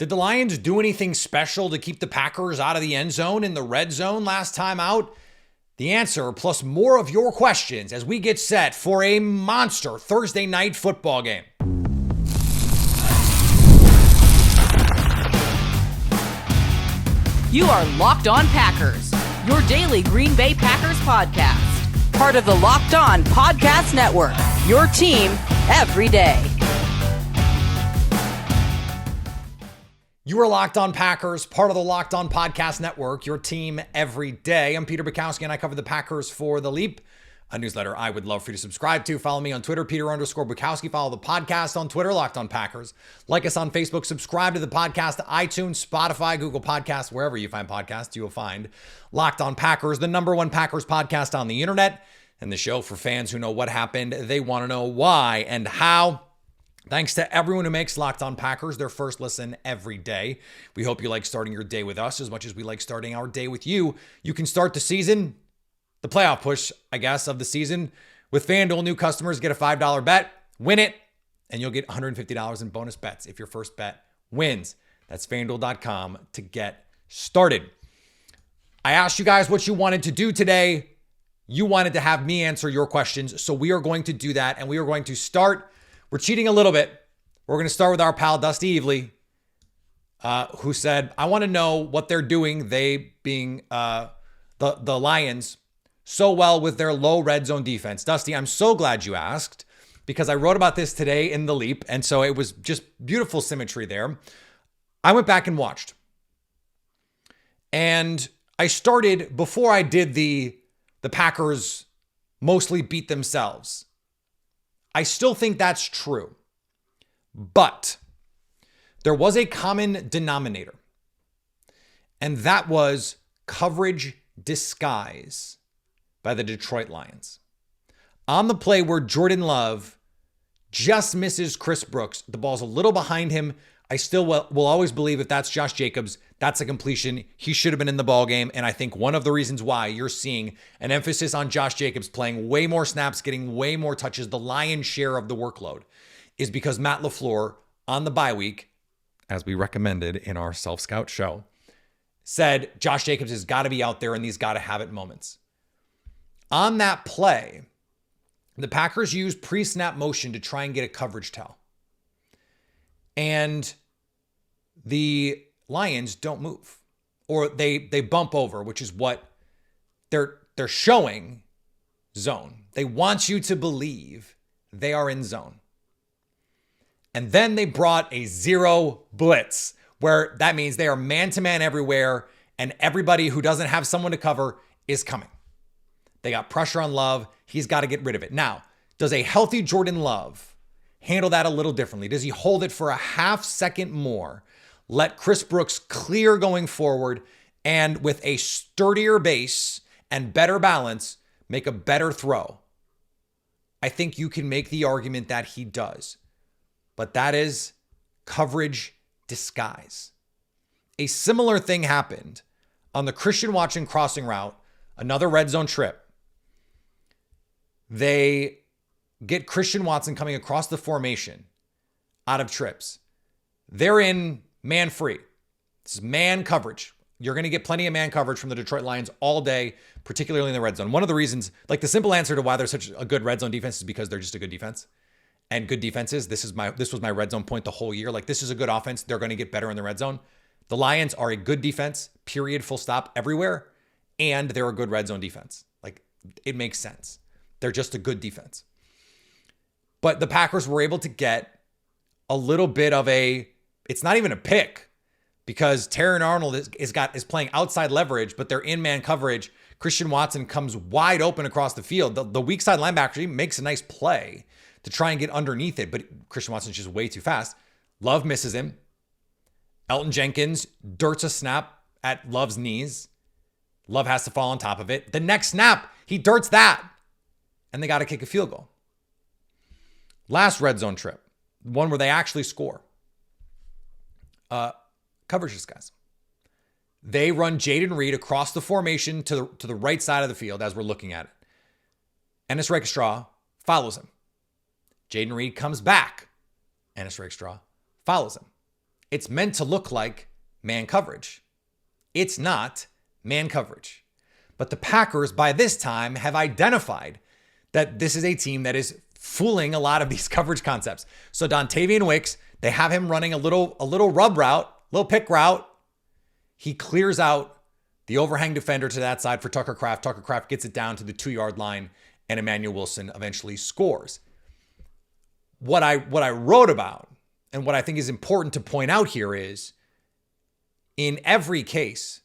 Did the Lions do anything special to keep the Packers out of the end zone in the red zone last time out? The answer, plus more of your questions as we get set for a monster Thursday night football game. You are Locked On Packers, your daily Green Bay Packers podcast. Part of the Locked On Podcast Network, your team every day. You are Locked On Packers, part of the Locked On Podcast Network, your team every day. I'm Peter Bukowski, and I cover the Packers for The Leap, a newsletter I would love for you to subscribe to. Follow me on Twitter, Peter_Bukowski. Follow the podcast on Twitter, Locked On Packers. Like us on Facebook. Subscribe to the podcast to iTunes, Spotify, Google Podcasts, wherever you find podcasts, you will find Locked On Packers, the #1 Packers podcast on the internet, and the show for fans who know what happened. They want to know why and how. Thanks to everyone who makes Locked On Packers their first listen every day. We hope you like starting your day with us as much as we like starting our day with you. You can start the season, the playoff push, I guess, of the season with FanDuel. New customers get a $5 bet, win it, and you'll get $150 in bonus bets if your first bet wins. That's FanDuel.com to get started. I asked you guys what you wanted to do today. You wanted to have me answer your questions, so we are going to do that, and we are going to start. We're cheating a little bit. We're going to start with our pal Dusty Evely, who said, I want to know what they're doing, they being the Lions, so well with their low red zone defense. Dusty, I'm so glad you asked because I wrote about this today in The Leap, and so it was just beautiful symmetry there. I went back and watched. And I started, before I did the Packers mostly beat themselves. I still think that's true, but there was a common denominator, and that was coverage disguise by the Detroit Lions. On the play where Jordan Love just misses Chris Brooks, the ball's a little behind him. I still will always believe if that's Josh Jacobs, that's a completion. He should have been in the ball game. And I think one of the reasons why you're seeing an emphasis on Josh Jacobs playing way more snaps, getting way more touches, the lion's share of the workload, is because Matt LaFleur on the bye week, as we recommended in our self-scout show, said Josh Jacobs has got to be out there in these got to have it moments. On that play, the Packers used pre-snap motion to try and get a coverage tell. And the Lions don't move, or they bump over, which is what they're showing zone. They want you to believe they are in zone. And then they brought a zero blitz, where that means they are man-to-man everywhere, and everybody who doesn't have someone to cover is coming. They got pressure on Love. He's got to get rid of it. Now, does a healthy Jordan Love handle that a little differently? Does he hold it for a half second more, let Chris Brooks clear going forward, and with a sturdier base and better balance, make a better throw? I think you can make the argument that he does, but that is coverage disguise. A similar thing happened on the Christian Watson crossing route, another red zone trip. They get Christian Watson coming across the formation out of trips. They're in man free. This is man coverage. You're going to get plenty of man coverage from the Detroit Lions all day, particularly in the red zone. One of the reasons, like the simple answer to why they're such a good red zone defense is because they're just a good defense. And good defenses, this was my red zone point the whole year. Like, this is a good offense. They're going to get better in the red zone. The Lions are a good defense, period, full stop, everywhere. And they're a good red zone defense. Like, it makes sense. They're just a good defense. But the Packers were able to get a little bit of it's not even a pick, because Terran Arnold is playing outside leverage, but they're in man coverage. Christian Watson comes wide open across the field. The weak side linebacker, he makes a nice play to try and get underneath it, but Christian Watson's just way too fast. Love misses him. Elton Jenkins dirts a snap at Love's knees. Love has to fall on top of it. The next snap, he dirts that, and they got to kick a field goal. Last red zone trip, one where they actually score. Coverage this, guys. They run Jaden Reed across the formation to the right side of the field as we're looking at it. Ennis Rakestraw follows him. Jaden Reed comes back. Ennis Rakestraw follows him. It's meant to look like man coverage. It's not man coverage. But the Packers, by this time, have identified that this is a team that is fooling a lot of these coverage concepts. So Dontavian Wicks, they have him running a little rub route, little pick route. He clears out the overhang defender to that side for Tucker Kraft. Tucker Kraft gets it down to the 2-yard line, and Emmanuel Wilson eventually scores. What I wrote about and what I think is important to point out here is, in every case,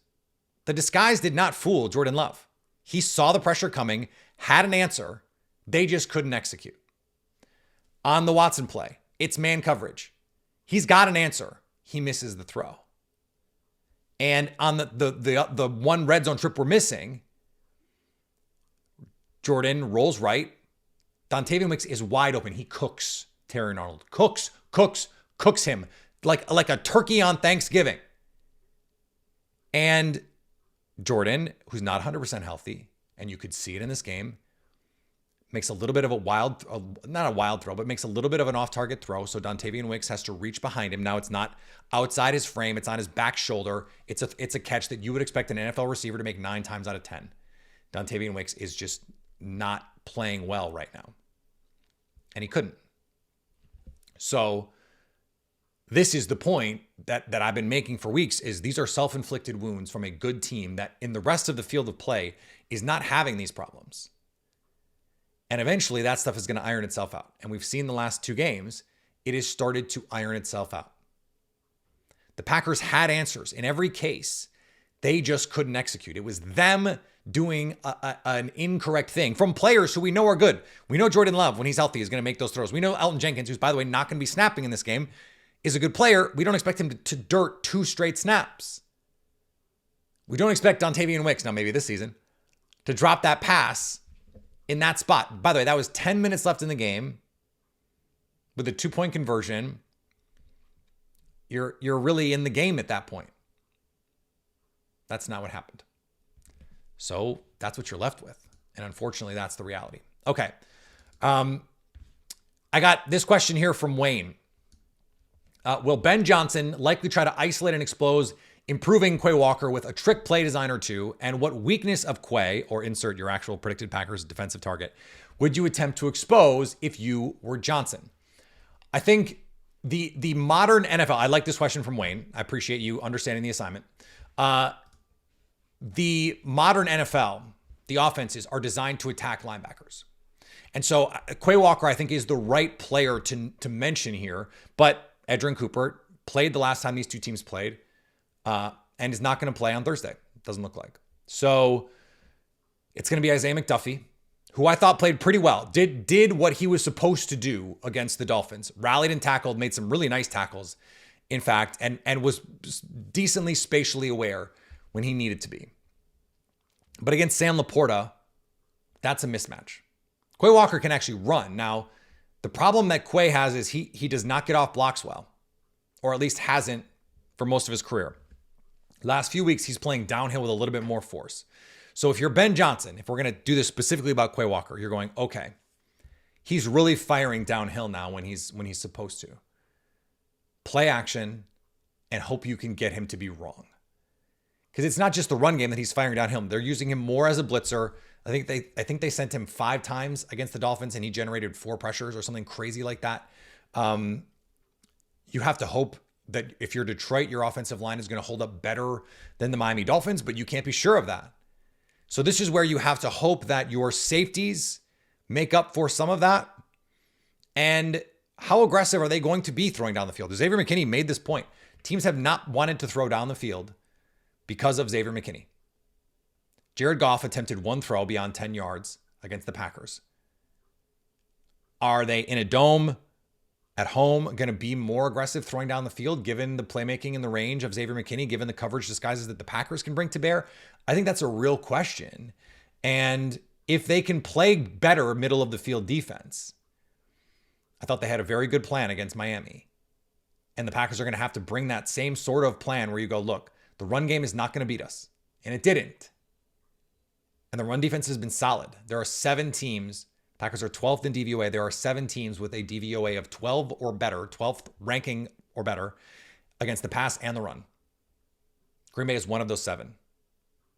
the disguise did not fool Jordan Love. He saw the pressure coming, had an answer. They just couldn't execute. On the Watson play, it's man coverage. He's got an answer. He misses the throw. And on the one red zone trip we're missing, Jordan rolls right. Dontavian Wicks is wide open. He cooks Terry Arnold. Cooks him like a turkey on Thanksgiving. And Jordan, who's not 100% healthy, and you could see it in this game, makes a little bit of not a wild throw, but makes a little bit of an off-target throw. So Dontavian Wicks has to reach behind him. Now it's not outside his frame. It's on his back shoulder. It's a catch that you would expect an NFL receiver to make 9 times out of 10. Dontavian Wicks is just not playing well right now. And he couldn't. So this is the point that I've been making for weeks, is these are self-inflicted wounds from a good team that in the rest of the field of play is not having these problems. And eventually that stuff is going to iron itself out. And we've seen the last 2 games, it has started to iron itself out. The Packers had answers in every case. They just couldn't execute. It was them doing an incorrect thing from players who we know are good. We know Jordan Love, when he's healthy, is going to make those throws. We know Elton Jenkins, who's, by the way, not going to be snapping in this game, is a good player. We don't expect him to dirt 2 straight snaps. We don't expect Dontavian Wicks, now maybe this season, to drop that pass in that spot. By the way, that was 10 minutes left in the game with a 2-point conversion. You're really in the game at that point. That's not what happened. So that's what you're left with. And unfortunately, that's the reality. Okay. I got this question here from Wayne. Will Ben Johnson likely try to isolate and expose improving Quay Walker with a trick play design or 2? And what weakness of Quay, or insert your actual predicted Packers defensive target, would you attempt to expose if you were Johnson? I think the modern NFL, I like this question from Wayne. I appreciate you understanding the assignment. The modern NFL, the offenses are designed to attack linebackers. And so Quay Walker, I think, is the right player to mention here. But Edgerrin Cooper played the last time these 2 teams played, and is not going to play on Thursday. Doesn't look like. So it's going to be Isaiah McDuffie, who I thought played pretty well. Did what he was supposed to do against the Dolphins. Rallied and tackled, made some really nice tackles, in fact, and was decently spatially aware when he needed to be. But against Sam Laporta, that's a mismatch. Quay Walker can actually run. Now, the problem that Quay has is he does not get off blocks well, or at least hasn't for most of his career. Last few weeks, he's playing downhill with a little bit more force. So if you're Ben Johnson, if we're going to do this specifically about Quay Walker, you're going, okay, he's really firing downhill now when he's supposed to. Play action and hope you can get him to be wrong. Because it's not just the run game that he's firing downhill. They're using him more as a blitzer. I think they sent him 5 times against the Dolphins and he generated 4 pressures or something crazy like that. You have to hope that if you're Detroit, your offensive line is going to hold up better than the Miami Dolphins, but you can't be sure of that. So this is where you have to hope that your safeties make up for some of that. And how aggressive are they going to be throwing down the field? Xavier McKinney made this point. Teams have not wanted to throw down the field because of Xavier McKinney. Jared Goff attempted 1 throw beyond 10 yards against the Packers. Are they in a dome at home going to be more aggressive throwing down the field given the playmaking and the range of Xavier McKinney, given the coverage disguises that the Packers can bring to bear? I think that's a real question. And if they can play better middle of the field defense, I thought they had a very good plan against Miami. And the Packers are going to have to bring that same sort of plan where you go, look, the run game is not going to beat us. And it didn't. And the run defense has been solid. There are 7 teams. Packers are 12th in DVOA. There are 7 teams with a DVOA of 12 or better, 12th ranking or better. against the pass and the run. Green Bay is one of those 7.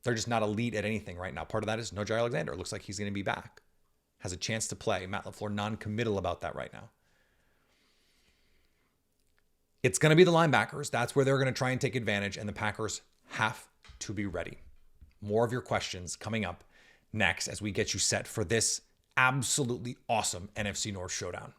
They're just not elite at anything right now. Part of that is no Jair Alexander. It looks like he's going to be back. Has a chance to play. Matt LaFleur non-committal about that right now. It's going to be the linebackers. That's where they're going to try and take advantage, and the Packers have to be ready. More of your questions coming up next as we get you set for this absolutely awesome NFC North showdown.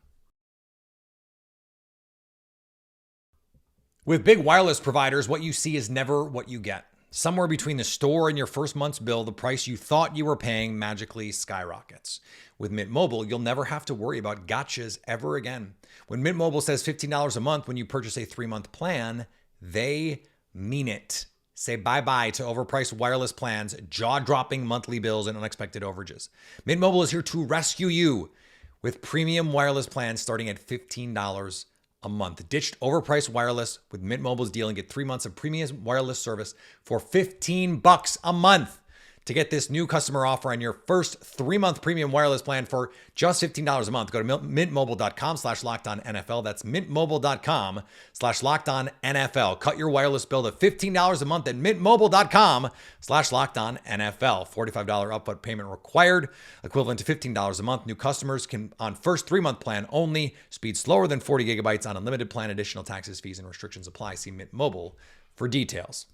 With big wireless providers, what you see is never what you get. Somewhere between the store and your first month's bill, the price you thought you were paying magically skyrockets. With Mint Mobile, you'll never have to worry about gotchas ever again. When Mint Mobile says $15 a month when you purchase a 3-month plan, they mean it. Say bye-bye to overpriced wireless plans, jaw-dropping monthly bills, and unexpected overages. Mint Mobile is here to rescue you with premium wireless plans starting at $15 a month. Ditched overpriced wireless with Mint Mobile's deal and get 3 months of premium wireless service for $15 a month. To get this new customer offer on your first 3-month premium wireless plan for just $15 a month, go to mintmobile.com/LockedOnNFL. That's mintmobile.com/LockedOnNFL. Cut your wireless bill to $15 a month at mintmobile.com/LockedOnNFL. $45 upfront payment required, equivalent to $15 a month. New customers can on first 3-month plan only. Speed slower than 40 gigabytes on unlimited plan. Additional taxes, fees, and restrictions apply. See Mint Mobile for details.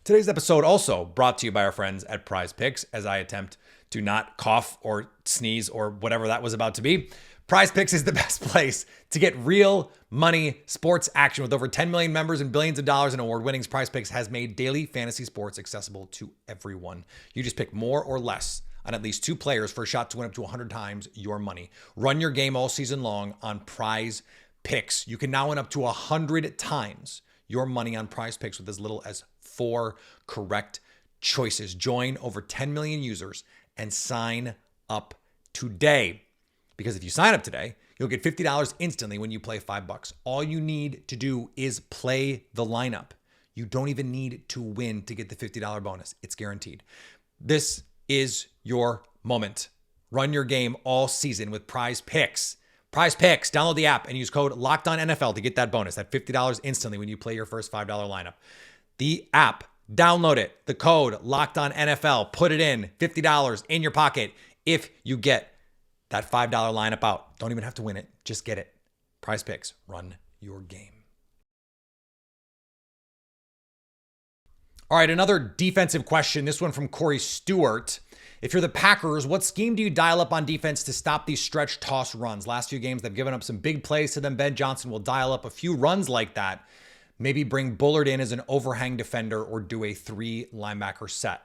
Today's episode also brought to you by our friends at Prize Picks, as I attempt to not cough or sneeze or whatever that was about to be. Prize Picks is the best place to get real money sports action. With over 10 million members and billions of dollars in award winnings, Prize Picks has made daily fantasy sports accessible to everyone. You just pick more or less on at least 2 players for a shot to win up to 100 times your money. Run your game all season long on Prize Picks. You can now win up to 100 times your money on Prize Picks with as little as 4 correct choices. Join over 10 million users and sign up today. Because if you sign up today, you'll get $50 instantly when you play $5. All you need to do is play the lineup. You don't even need to win to get the $50 bonus. It's guaranteed. This is your moment. Run your game all season with Prize Picks. Prize Picks. Download the app and use code LOCKEDONNFL to get that bonus, that $50 instantly when you play your first $5 lineup. The app, download it, the code LOCKEDONNFL, put it in, $50 in your pocket if you get that $5 lineup out. Don't even have to win it, just get it. Prize Picks, run your game. All right, another defensive question, this one from Corey Stewart. If you're the Packers, what scheme do you dial up on defense to stop these stretch toss runs? Last few games, they've given up some big plays to them. Ben Johnson will dial up a few runs like that. Maybe bring Bullard in as an overhang defender or do a 3 linebacker set.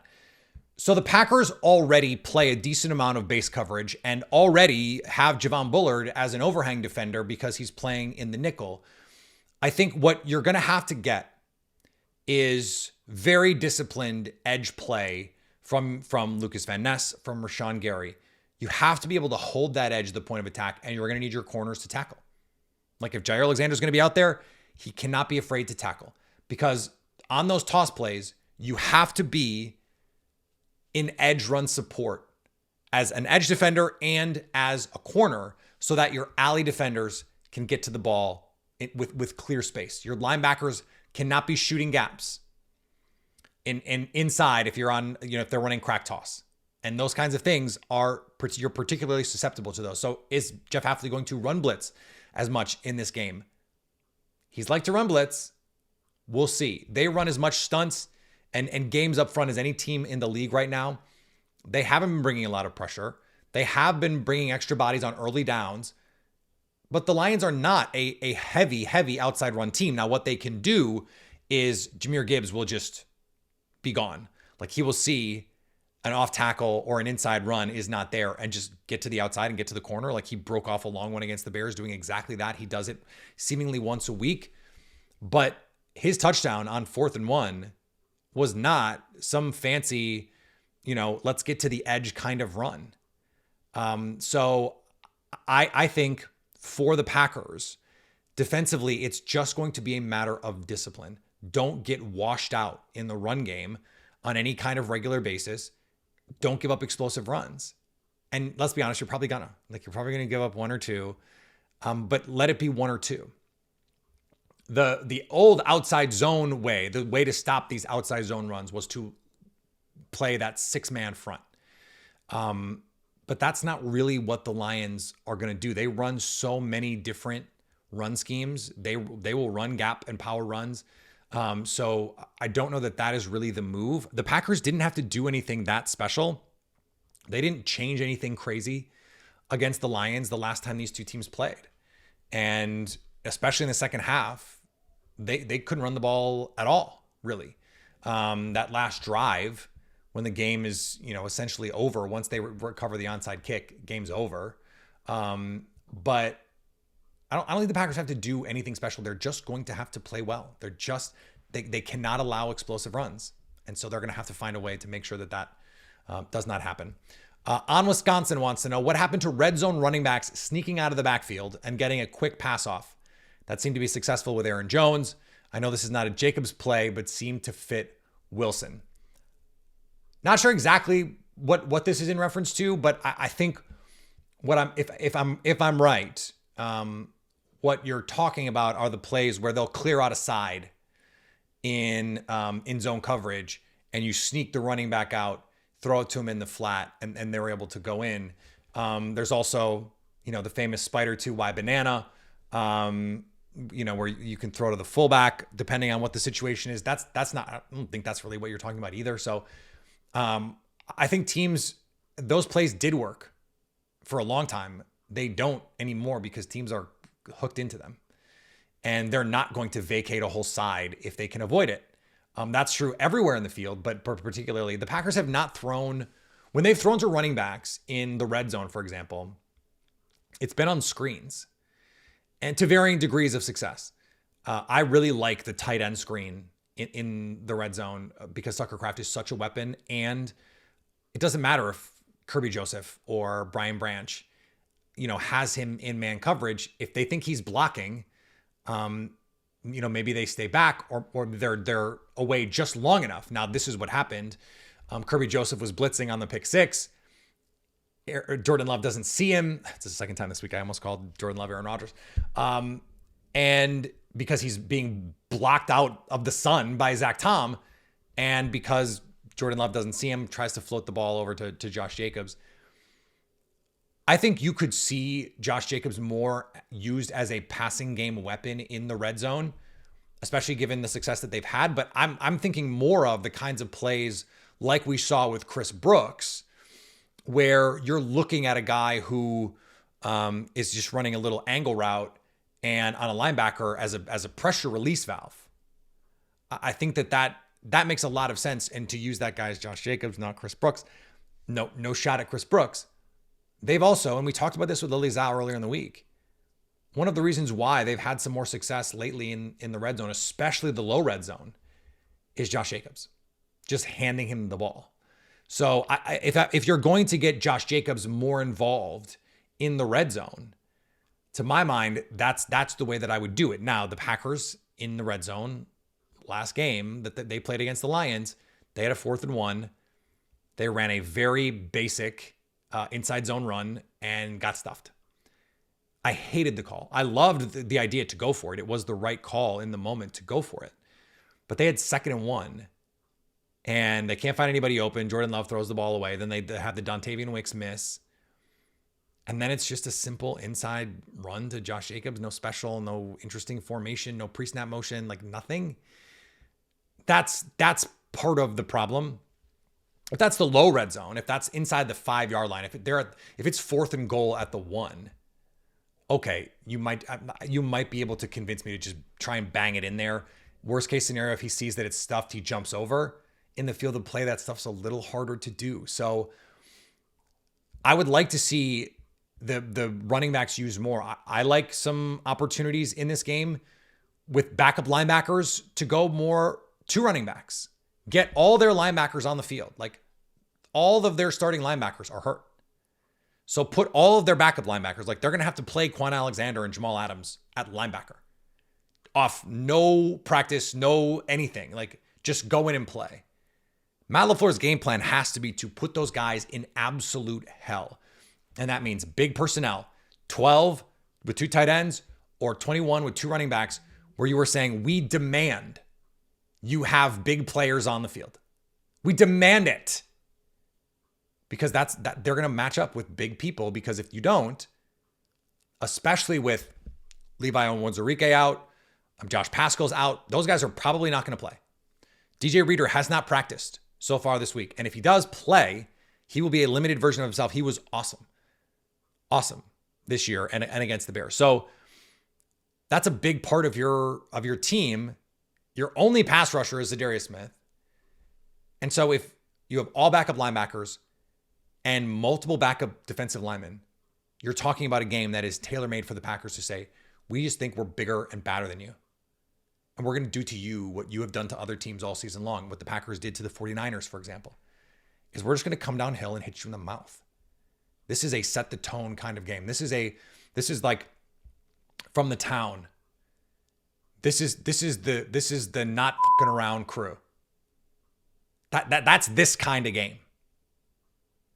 So the Packers already play a decent amount of base coverage and already have Javon Bullard as an overhang defender because he's playing in the nickel. I think what you're going to have to get is very disciplined edge play from Lucas Van Ness, from Rashawn Gary. You have to be able to hold that edge at the point of attack, and you're going to need your corners to tackle. Like if Jair Alexander is going to be out there, he cannot be afraid to tackle, because on those toss plays, you have to be in edge run support as an edge defender and as a corner so that your alley defenders can get to the ball with clear space. Your linebackers cannot be shooting gaps in inside if you're on, if they're running crack toss. And those kinds of things you're particularly susceptible to those. So is Jeff Hafley going to run blitz as much in this game? He's like to run blitz. We'll see. They run as much stunts and games up front as any team in the league right now. They haven't been bringing a lot of pressure. They have been bringing extra bodies on early downs. But the Lions are not a heavy outside run team. Now, what they can do is Jahmyr Gibbs will just be gone. Like he will see an off tackle or an inside run is not there and just get to the outside and get to the corner. Like he broke off a long one against the Bears doing exactly that. He does it seemingly once a week. But his touchdown on 4th and 1 was not some fancy, let's get to the edge kind of run. So I think for the Packers, defensively, it's just going to be a matter of discipline. Don't get washed out in the run game on any kind of regular basis. Don't give up explosive runs. And let's be honest, you're probably gonna give up 1 or 2, but let it be 1 or 2. The old outside zone way, the way to stop these outside zone runs was to play that 6-man front. But that's not really what the Lions are going to do. They run so many different run schemes. They will run gap and power runs. So I don't know that is really the move. The Packers didn't have to do anything that special. They didn't change anything crazy against the Lions the last time these two teams played. And especially in the second half, they couldn't run the ball at all, really. That last drive, when the game is, essentially over, once they recover the onside kick, game's over. But I don't think the Packers have to do anything special. They're just going to have to play well. They cannot allow explosive runs. And so they're going to have to find a way to make sure that does not happen. On Wisconsin wants to know what happened to red zone running backs sneaking out of the backfield and getting a quick pass off. That seemed to be successful with Aaron Jones. I know this is not a Jacobs play, but seemed to fit Wilson. Not sure exactly what this is in reference to, but I think if I'm right, what you're talking about are the plays where they'll clear out a side in zone coverage, and you sneak the running back out, throw it to him in the flat, and they're able to go in. There's also, the famous spider 2Y banana, where you can throw to the fullback depending on what the situation is. That's not, I don't think that's really what you're talking about either. So I think those plays did work for a long time. They don't anymore because teams are hooked into them, and they're not going to vacate a whole side if they can avoid it. That's true everywhere in the field, but particularly the Packers have not thrown, when they've thrown to running backs in the red zone, for example, it's been on screens and to varying degrees of success. I really like the tight end screen in the red zone because Tucker Kraft is such a weapon, and it doesn't matter if Kirby Joseph or Brian Branch, has him in man coverage. If they think he's blocking, maybe they stay back or they're away just long enough. Now, this is what happened. Kirby Joseph was blitzing on the pick six. Jordan Love doesn't see him. It's the second time this week I almost called Jordan Love Aaron Rodgers. And because he's being blocked out of the sun by Zach Tom, and because Jordan Love doesn't see him, tries to float the ball over to Josh Jacobs. I think you could see Josh Jacobs more used as a passing game weapon in the red zone, especially given the success that they've had. But I'm thinking more of the kinds of plays like we saw with Chris Brooks, where you're looking at a guy who is just running a little angle route and on a linebacker as a pressure release valve. I think that makes a lot of sense. And to use that guy as Josh Jacobs, not Chris Brooks. No shot at Chris Brooks. They've also, and we talked about this with Lily Zhao earlier in the week, one of the reasons why they've had some more success lately in the red zone, especially the low red zone, is Josh Jacobs. Just handing him the ball. So if you're going to get Josh Jacobs more involved in the red zone, to my mind, that's the way that I would do it. Now, the Packers in the red zone, last game that they played against the Lions, they had a 4th and 1. They ran a very basic inside zone run and got stuffed. I hated the call. I loved the idea to go for it. It was the right call in the moment to go for it. But they had 2nd and 1. And they can't find anybody open. Jordan Love throws the ball away. Then they have the Dontavian Wicks miss. And then it's just a simple inside run to Josh Jacobs. No special, no interesting formation, no pre-snap motion, like nothing. That's part of the problem. If that's the low red zone, if that's inside the 5-yard line, if it's 4th and goal at the 1, okay, you might be able to convince me to just try and bang it in there. Worst case scenario, if he sees that it's stuffed, he jumps over. In the field of play, that stuff's a little harder to do. So I would like to see the running backs used more. I like some opportunities in this game with backup linebackers to go more to running backs. Get all their linebackers on the field. Like, all of their starting linebackers are hurt. So put all of their backup linebackers, like they're going to have to play Quan Alexander and Jamal Adams at linebacker. Off no practice, no anything. Like, just go in and play. Matt LaFleur's game plan has to be to put those guys in absolute hell. And that means big personnel, 12 with 2 tight ends or 21 with 2 running backs where you were saying, we demand you have big players on the field. We demand it. Because they're going to match up with big people. Because if you don't, especially with Levi Onwuzurike out, Josh Paschal's out, those guys are probably not going to play. DJ Reader has not practiced so far this week. And if he does play, he will be a limited version of himself. He was awesome. Awesome this year and against the Bears. So that's a big part of your team. Your only pass rusher is Zadarius Smith. And so if you have all backup linebackers and multiple backup defensive linemen, you're talking about a game that is tailor-made for the Packers to say, we just think we're bigger and badder than you. And we're going to do to you what you have done to other teams all season long, what the Packers did to the 49ers, for example, is we're just going to come downhill and hit you in the mouth. This is a set the tone kind of game. This is like from the town. This is the not fucking around crew. That's this kind of game.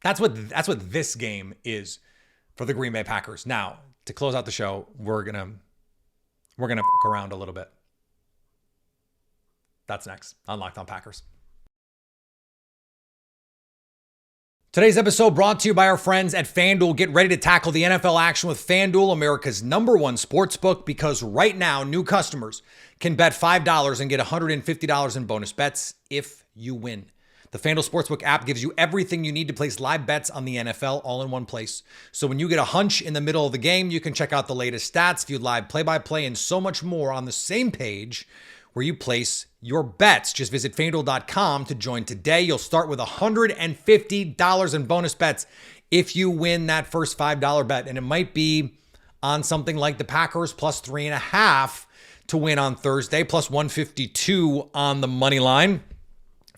That's what this game is for the Green Bay Packers. Now, to close out the show, we're gonna fuck around a little bit. That's next on Locked On Packers. Today's episode brought to you by our friends at FanDuel. Get ready to tackle the NFL action with FanDuel, America's #1 sportsbook, because right now, new customers can bet $5 and get $150 in bonus bets if you win. The FanDuel Sportsbook app gives you everything you need to place live bets on the NFL all in one place. So when you get a hunch in the middle of the game, you can check out the latest stats, view live play-by-play, and so much more on the same page where you place your bets. Just visit FanDuel.com to join today. You'll start with $150 in bonus bets if you win that first $5 bet. And it might be on something like the Packers plus 3.5 to win on Thursday, plus 152 on the money line.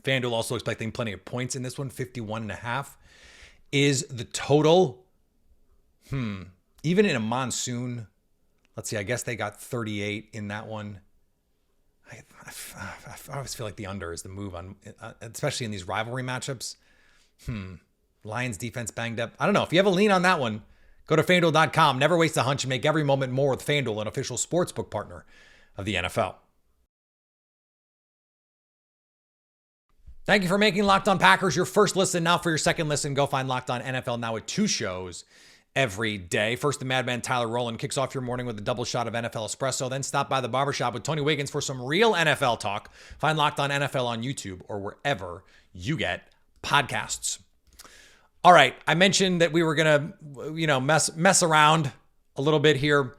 FanDuel also expecting plenty of points in this one. 51.5 is the total. Even in a monsoon, let's see, I guess they got 38 in that one. I always feel like the under is the move on, especially in these rivalry matchups. Lions defense banged up. I don't know. If you have a lean on that one, go to FanDuel.com. Never waste a hunch and make every moment more with FanDuel, an official sportsbook partner of the NFL. Thank you for making Locked On Packers your first listen. Now for your second listen, go find Locked On NFL now with 2 shows every day. First, the madman Tyler Rowland kicks off your morning with a double shot of NFL espresso. Then stop by the barbershop with Tony Wiggins for some real NFL talk. Find Locked On NFL on YouTube or wherever you get podcasts. All right, I mentioned that we were gonna, mess around a little bit here.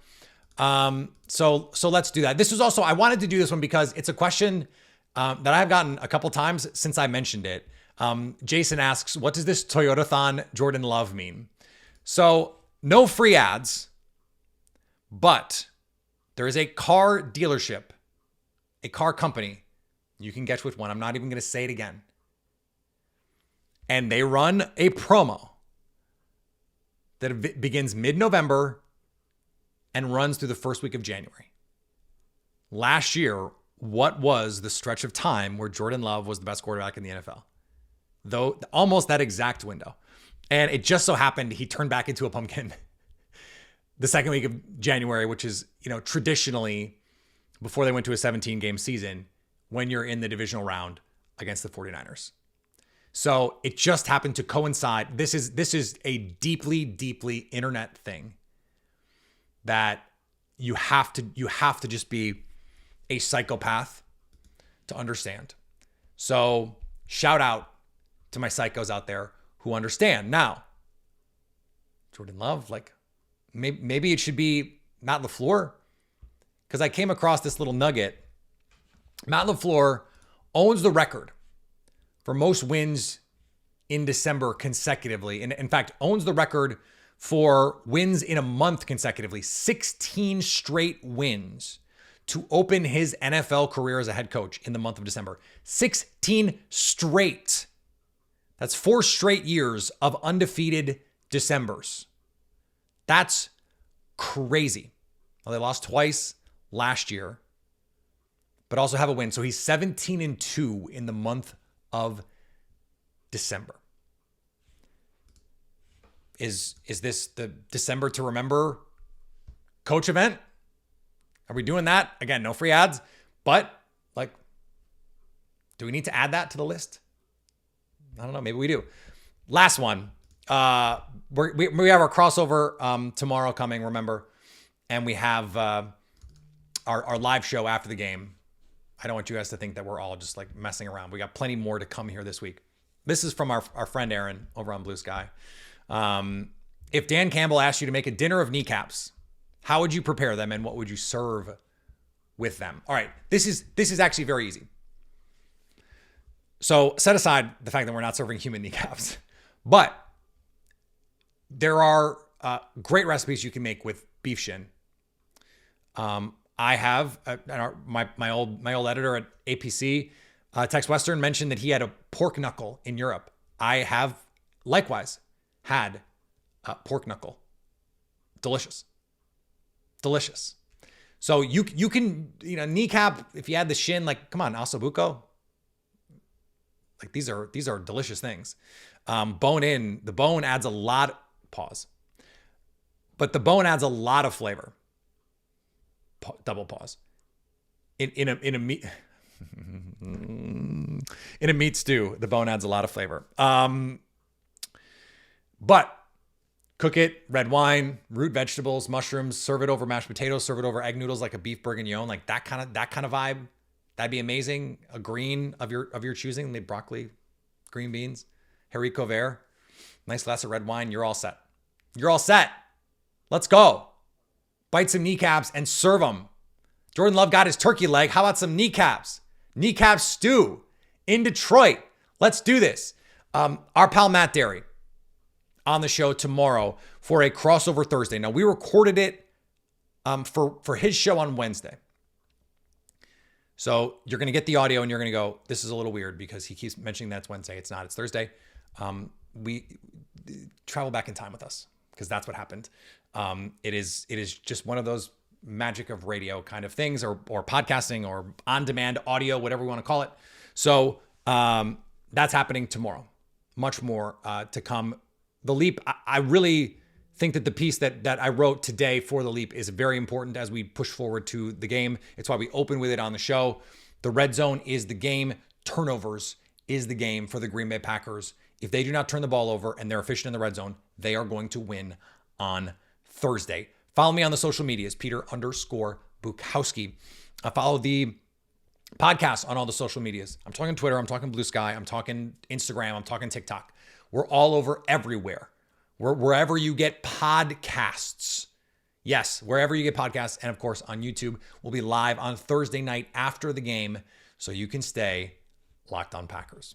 So let's do that. This is also, I wanted to do this one because it's a question that I've gotten a couple times since I mentioned it. Jason asks, what does this Toyotathon Jordan Love mean? So no free ads, but there is a car dealership, a car company. You can guess which one. I'm not even going to say it again. And they run a promo that begins mid-November and runs through the first week of January. Last year, what was the stretch of time where Jordan Love was the best quarterback in the NFL? Though almost that exact window. And it just so happened he turned back into a pumpkin the second week of January, which is, traditionally before they went to a 17-game season when you're in the divisional round against the 49ers. So it just happened to coincide. This is a deeply, deeply internet thing that you have to just be a psychopath to understand. So shout out to my psychos out there who understand. Now, Jordan Love, maybe it should be Matt LaFleur, because I came across this little nugget. Matt LaFleur owns the record for most wins in December consecutively. And in fact, owns the record for wins in a month consecutively. 16 straight wins to open his NFL career as a head coach in the month of December. 16 straight. That's 4 straight years of undefeated Decembers. That's crazy. Well, they lost twice last year, but also have a win. So he's 17-2 in the month of December. Is this the December to remember coach event? Are we doing that? Again, no free ads, but like, do we need to add that to the list? I don't know. Maybe we do. Last one. We have our crossover tomorrow coming, remember? And we have our live show after the game. I don't want you guys to think that we're all just like messing around. We got plenty more to come here this week. This is from our friend Aaron over on Blue Sky. If Dan Campbell asked you to make a dinner of kneecaps, how would you prepare them and what would you serve with them? All right, this is actually very easy. So set aside the fact that we're not serving human kneecaps, but there are great recipes you can make with beef shin. I have my old editor at APC, Tex Western, mentioned that he had a pork knuckle in Europe. I have likewise had pork knuckle. Delicious. So you can, kneecap, if you add the shin, like, come on, ossobuco. Like these are delicious things. Bone in, the bone adds a lot, but the bone adds a lot of flavor. Double pause. In a meat in a meat stew, the bone adds a lot of flavor. But cook it, red wine, root vegetables, mushrooms, serve it over mashed potatoes, serve it over egg noodles like a beef bourguignon, like that kind of vibe. That'd be amazing. A green of your choosing, maybe broccoli, green beans, haricot vert, nice glass of red wine. You're all set. Let's go. Bite some kneecaps and serve them. Jordan Love got his turkey leg. How about some kneecaps? Kneecap stew in Detroit. Let's do this. Our pal Matt Derry on the show tomorrow for a crossover Thursday. Now, we recorded it for his show on Wednesday. So you're going to get the audio and you're going to go, this is a little weird because he keeps mentioning that it's Wednesday. It's not. It's Thursday. We travel back in time with us because that's what happened. It is just one of those magic of radio kind of things or podcasting or on-demand audio, whatever we want to call it. So that's happening tomorrow. Much more to come. The Leap, I really think that the piece that I wrote today for The Leap is very important as we push forward to the game. It's why we open with it on the show. The red zone is the game. Turnovers is the game for the Green Bay Packers. If they do not turn the ball over and they're efficient in the red zone, they are going to win on Thursday. Follow me on the social medias, Peter_Bukowski. Follow the podcast on all the social medias. I'm talking Twitter, I'm talking Blue Sky, I'm talking Instagram, I'm talking TikTok. We're all over everywhere. Wherever you get podcasts. Yes, wherever you get podcasts. And of course, on YouTube, we'll be live on Thursday night after the game so you can stay locked on Packers.